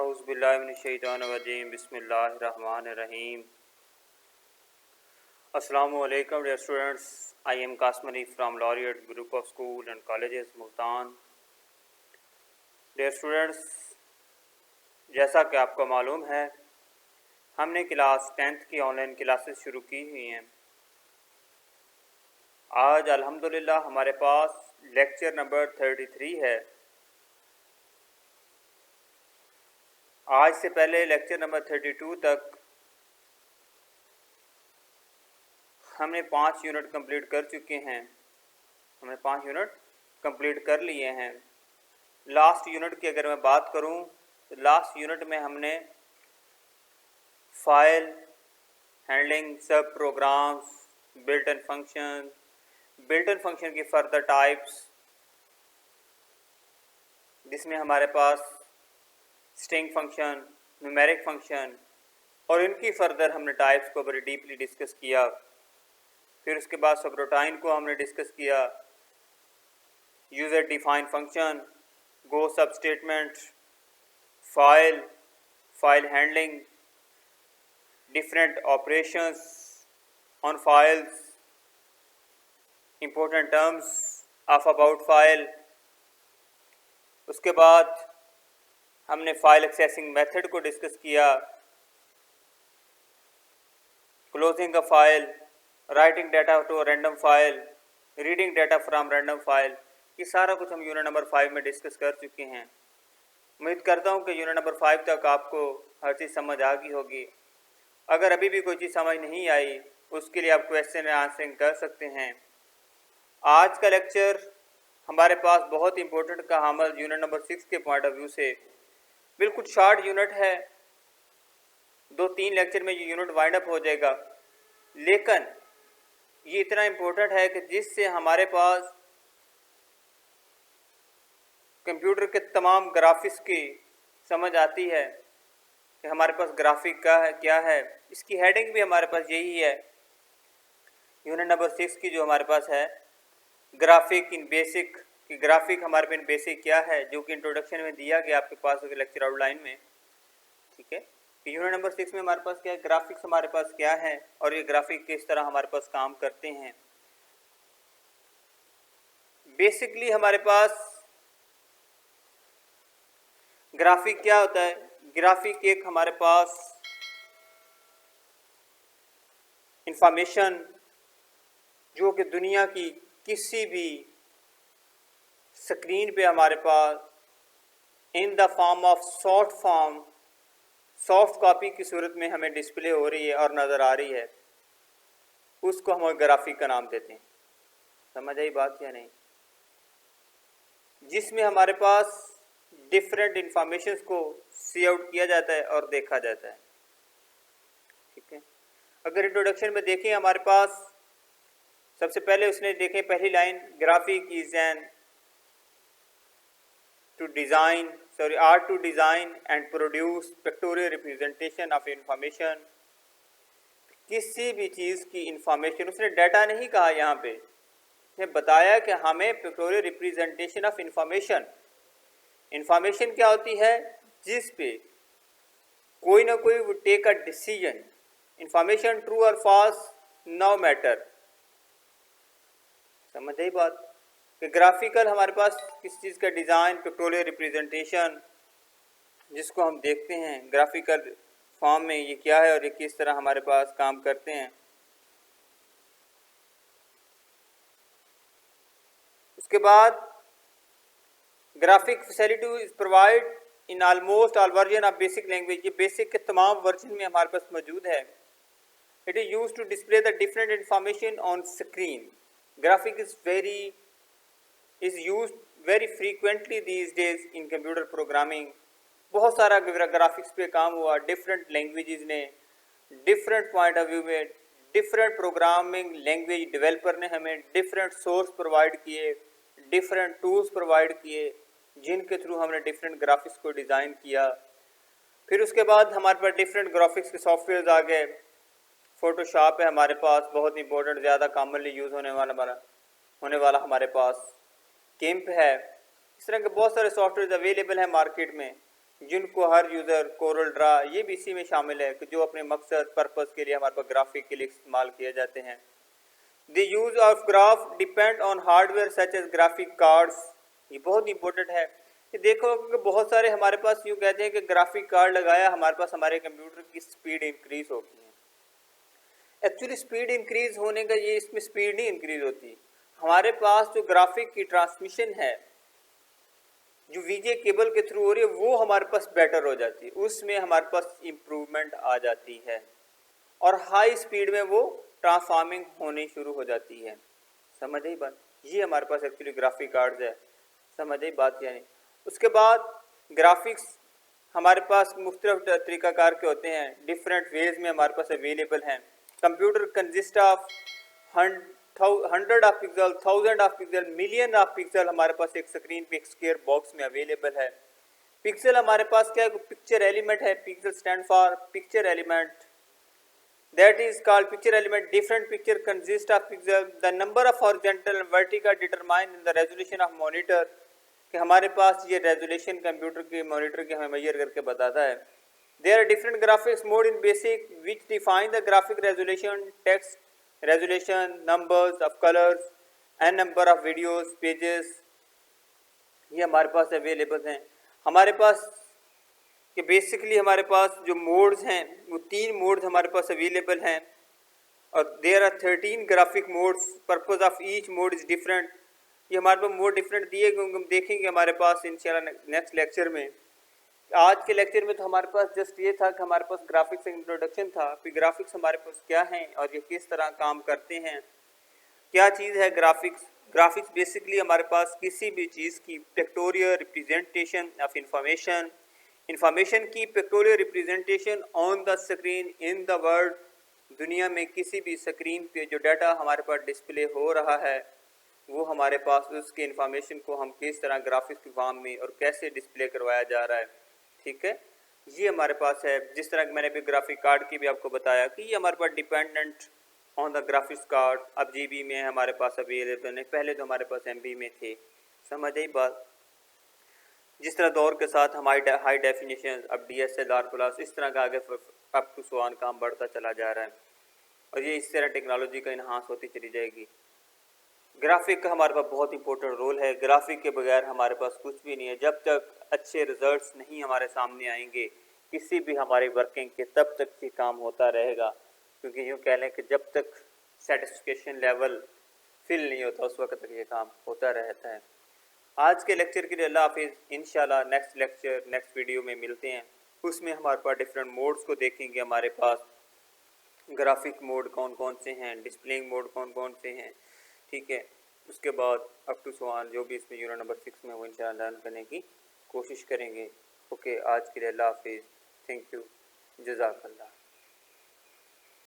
औज़ुबिल्लाहिमिनश्शैतानिर्रजीम बिस्मिल्लाहिर्रहमानिर्रहीम। Assalamu alaikum dear students. I am Qasim Ali from Laureate Group of School and Colleges Multan. Dear students, जैसा कि आपको मालूम है हमने क्लास 10th की ऑनलाइन क्लासेस शुरू की हुई हैं। आज अल्हम्दुलिल्लाह हमारे पास लेक्चर नंबर 33 है। आज से पहले लेक्चर नंबर 32 तक हमने 5 यूनिट कंप्लीट कर चुके हैं। हमने 5 यूनिट कंप्लीट कर लिए हैं। लास्ट यूनिट की अगर मैं बात करूं तो लास्ट यूनिट में हमने फाइल हैंडलिंग, सब प्रोग्राम्स, बिल्ट इन फंक्शन की फर्दर टाइप्स, जिसमें हमारे पास स्ट्रिंग फंक्शन, न्यूमेरिक फंक्शन और इनकी फर्दर हमने टाइप्स को बड़ी डीपली डिस्कस किया। फिर उसके बाद सबरूटाइन को हमने डिस्कस किया, user define function, go sub statement, file handling, different operations on files, important terms of about file. उसके बाद हमने फाइल एक्सेसिंग मेथड को डिस्कस किया, closing a file, writing data to random file, reading data from random file. ये सारा कुछ हम unit number 5 में डिस्कस कर चुके हैं। उम्मीद करता हूँ कि यूनिट नंबर 5 तक आपको हर चीज़ समझ आ गई होगी। अगर अभी भी कोई चीज़ समझ नहीं आई उसके लिए आप क्वेश्चन एंड आंसरिंग कर सकते हैं। आज का लेक्चर हमारे पास बहुत इंपॉर्टेंट का हामल यूनिट नंबर 6 के पॉइंट ऑफ व्यू से बिल्कुल शॉर्ट यूनिट है। 2-3 लेक्चर में ये यूनिट वाइंड अप हो जाएगा, लेकिन ये इतना इम्पोर्टेंट है कि जिससे हमारे पास कंप्यूटर के तमाम ग्राफिक्स की समझ आती है कि हमारे पास ग्राफिक क्या है। इसकी हेडिंग भी हमारे पास यही है यूनिट नंबर 6 की, जो हमारे पास है ग्राफिक इन बेसिक। कि ग्राफिक हमारे पास बेसिक क्या है, जो कि इंट्रोडक्शन में दिया गया आपके पास लेक्चर आउटलाइन में। ठीक है, यूनिट नंबर 6 में हमारे पास क्या है, ग्राफिक्स हमारे पास क्या है और ये ग्राफिक किस तरह हमारे पास काम करते हैं। बेसिकली हमारे पास ग्राफिक क्या होता है। ग्राफिक एक हमारे पास इंफॉर्मेशन जो कि दुनिया की किसी भी स्क्रीन पे हमारे पास in the form of soft copy की सूरत में हमें डिस्प्ले हो रही है और नज़र आ रही है, उसको हम ग्राफिक का नाम देते हैं। समझ आई बात या नहीं? जिसमें हमारे पास डिफरेंट इंफॉर्मेशंस को सी आउट किया जाता है और देखा जाता है। ठीक है, अगर इंट्रोडक्शन में देखें हमारे पास सबसे पहले उसने देखें पहली line, graphic is an art to design and produce pictorial representation of information. किसी भी चीज़ की इंफॉर्मेशन, उसने डाटा नहीं कहा यहाँ पे, उसने बताया कि हमें pictorial representation of information. Information क्या होती है, जिस पे कोई ना कोई would take a decision. Information true और फॉल्स नो मैटर। समझ आई बात? कि ग्राफिकल हमारे पास किस चीज़ का डिज़ाइन, पिक्टोरियल रिप्रेजेंटेशन, जिसको हम देखते हैं ग्राफिकल फॉर्म में ये क्या है और ये किस तरह हमारे पास काम करते हैं। उसके बाद graphic facility is provide in almost all version of basic language. ये बेसिक के तमाम वर्जन में हमारे पास मौजूद है। It is use to display the different information on screen. Graphic is used very frequently these days in computer programming। बहुत सारा ग्राफिक्स पे काम हुआ, डिफरेंट लैंग्वेजेस ने, डिफरेंट पॉइंट ऑफ व्यू में, डिफरेंट प्रोग्रामिंग लैंग्वेज डेवलपर ने हमें different source provide किए, डिफरेंट टूल्स प्रोवाइड किए, जिनके थ्रू हमने डिफरेंट ग्राफिक्स को डिज़ाइन किया। फिर उसके बाद हमारे पास डिफरेंट ग्राफिक्स के सॉफ्टवेयर आ गए। फोटोशॉप है हमारे पास, बहुत इंपॉर्टेंट, ज़्यादा कॉमनली यूज़ होने वाला हमारे पास। कैम्प है। इस तरह के बहुत सारे सॉफ्टवेयर अवेलेबल हैं मार्केट में, जिनको हर यूज़र कोरल ड्रा ये भी इसी में शामिल है कि जो अपने मकसद पर्पस के लिए हमारे पास ग्राफिक के लिए इस्तेमाल किए जाते हैं। The use of graph depend on hardware such as graphic cards, ये बहुत इंपॉर्टेंट है कि देखो कि बहुत सारे हमारे पास यूँ कहते हैं कि ग्राफिक कार्ड लगाया हमारे पास हमारे कंप्यूटर की स्पीड इंक्रीज होती है। एक्चुअली स्पीड इंक्रीज होने का ये इसमें स्पीड नहीं इंक्रीज होती, हमारे पास जो ग्राफिक की ट्रांसमिशन है जो वीजे केबल के थ्रू हो रही है वो हमारे पास बेटर हो जाती है, उसमें हमारे पास इम्प्रूवमेंट आ जाती है और हाई स्पीड में वो ट्रांसफार्मिंग होनी शुरू हो जाती है। समझ आई बात, ये हमारे पास एक्चुअली ग्राफिक कार्ड्स है। समझ आई बात यानी। उसके बाद ग्राफिक्स हमारे पास मुख्तलिफ तरीक़ाकार के होते हैं, डिफरेंट वेज में हमारे पास अवेलेबल हैं। Computer consist of 100 of pixel, 1000 of pixel, million of pixel हमारे पास एक स्क्रीन पे एक स्क्वायर बॉक्स में अवेलेबल है। पिक्सल हमारे पास क्या है, पिक्चर एलिमेंट है, pixel stand for picture element, that is called picture element. Different picture consist of pixel. The number of horizontal and vertical determine in the resolution of monitor, कि हमारे पास ये resolution computer के monitor के हमें major करके बताता है। There are different graphics mode in basic which define the graphic resolution, text resolution, numbers of colors and number of videos pages, ये हमारे पास अवेलेबल हैं। हमारे पास कि बेसिकली हमारे पास जो मोड्स हैं वो 3 मोड्स हमारे पास अवेलेबल हैं और there are 13 graphic modes, purpose of each mode is different. ये हमारे पास मोड डिफरेंट दिए क्योंकि हम देखेंगे हमारे पास इंशाल्लाह नेक्स्ट लेक्चर में। आज के लेक्चर में तो हमारे पास जस्ट ये था कि हमारे पास ग्राफिक्स इंट्रोडक्शन था, फिर ग्राफिक्स हमारे पास क्या हैं और ये किस तरह काम करते हैं, क्या चीज़ है ग्राफिक्स। ग्राफिक्स बेसिकली हमारे पास किसी भी चीज़ की पिक्टोरियल रिप्रेजेंटेशन ऑफ इंफॉर्मेशन की pictorial representation on the screen in the world, दुनिया में किसी भी स्क्रीन पे जो डाटा हमारे पास डिस्प्ले हो रहा है वो हमारे पास उसके इंफॉर्मेशन को हम किस तरह ग्राफिक्स की फॉर्म में और कैसे डिस्प्ले करवाया जा रहा है। ठीक है, ये हमारे पास है। जिस तरह मैंने भी ग्राफिक कार्ड की भी आपको बताया कि ये हमारे पास dependent on the graphics card, अब GB में हमारे पास अवेलेबल है, पहले तो हमारे पास MB में थे। समझ आई बात। जिस तरह दौर के साथ हमारी हाई डेफिनेशन, अब DSLR प्लस, इस तरह का आगे अप टू सो ऑन काम बढ़ता चला जा रहा है और ये इस तरह टेक्नोलॉजी का इन्हांस होती चली जाएगी। ग्राफिक का हमारे पास बहुत इंपॉर्टेंट रोल है, ग्राफिक के बगैर हमारे पास कुछ भी नहीं है। जब तक अच्छे रिजल्ट्स नहीं हमारे सामने आएंगे किसी भी हमारी वर्किंग के, तब तक ये काम होता रहेगा। क्योंकि यूँ कह लें कि जब तक सेटिस्फिकेशन लेवल फिल नहीं होता उस वक्त तक ये काम होता रहता है। आज के लेक्चर के लिए अल्लाह हाफिज़। इंशाल्लाह नेक्स्ट लेक्चर नेक्स्ट वीडियो में मिलते हैं, उसमें हमारे पास डिफरेंट मोड्स को देखेंगे। हमारे पास ग्राफिक मोड कौन कौन से हैं, डिस्प्लेइंग मोड कौन कौन से हैं, ठीक है। उसके बाद अप टू सो ऑन जो भी इसमें यूनिट नंबर 6 में वो इंशाल्लाह लर्न करने की कोशिश करेंगे। ओके, आज के लिए अल्लाह हाफिज़, थैंक यू, जज़ाकल्लाह।